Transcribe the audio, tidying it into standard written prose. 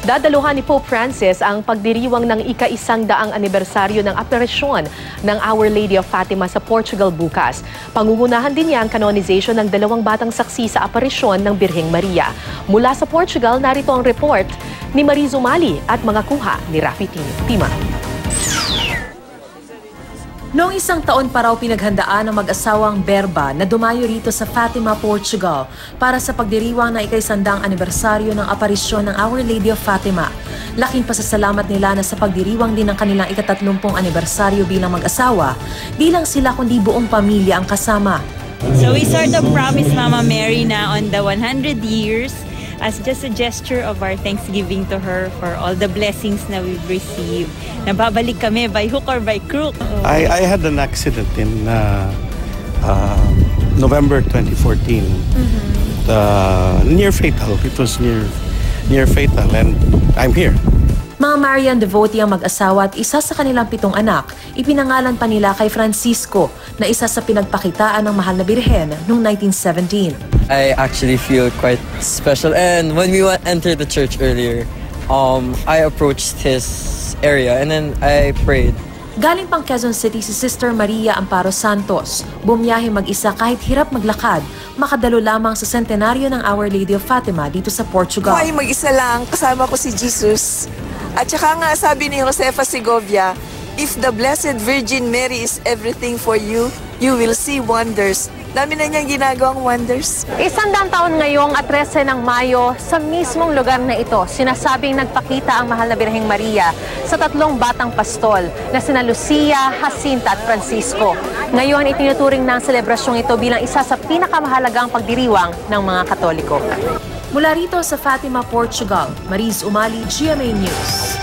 Dadaluhan ni Pope Francis ang pagdiriwang ng ika-100 anibersaryo ng aperisyon ng Our Lady of Fatima sa Portugal bukas. Pangungunahan din niya ang canonization ng 2 batang saksi sa aperisyon ng Birheng Maria. Mula sa Portugal, narito ang report ni Mariz Umali at mga kuha ni Rafi Tima. Noong 1 taon pa raw pinaghandaan ng mag-asawang Berba na dumayo rito sa Fatima, Portugal para sa pagdiriwang ng ika-100 anibersaryo ng aparisyon ng Our Lady of Fatima. Laking pasasalamat nila na sa pagdiriwang din ng kanilang ika-30 anibersaryo bilang mag-asawa, di lang sila kundi buong pamilya ang kasama. So we sort of promise Mama Mary na on the 100 years, as just a gesture of our thanksgiving to her for all the blessings na we've received. Nababalik kami by hook or by crook. I had an accident in November 2014. Near fatal. It was near fatal, and I'm here. Mga Marian devotee ang mag-asawa at isa sa kanilang 7 anak, ipinangalan pa nila kay Francisco na isa sa pinagpakitaan ng mahal na birhen noong 1917. I actually feel quite special, and when we entered the church earlier, I approached his area and then I prayed. Galing pang Quezon City si Sister Maria Amparo Santos. Bumiyahe mag-isa kahit hirap maglakad, makadalo lamang sa sentenaryo ng Our Lady of Fatima dito sa Portugal. Ay, mag-isa lang, kasama ko si Jesus. At saka nga sabi ni Josefa Segovia, if the Blessed Virgin Mary is everything for you, you will see wonders. Dami na niyang ginagawang wonders. 100 taon ngayong 13 ng Mayo, sa mismong lugar na ito, sinasabing nagpakita ang mahal na Birheng Maria sa 3 batang pastol na sina Lucia, Jacinta at Francisco. Ngayon, itinuturing ng selebrasyong ito bilang isa sa pinakamahalagang pagdiriwang ng mga Katoliko. Mula rito sa Fatima, Portugal, Mariz Umali, GMA News.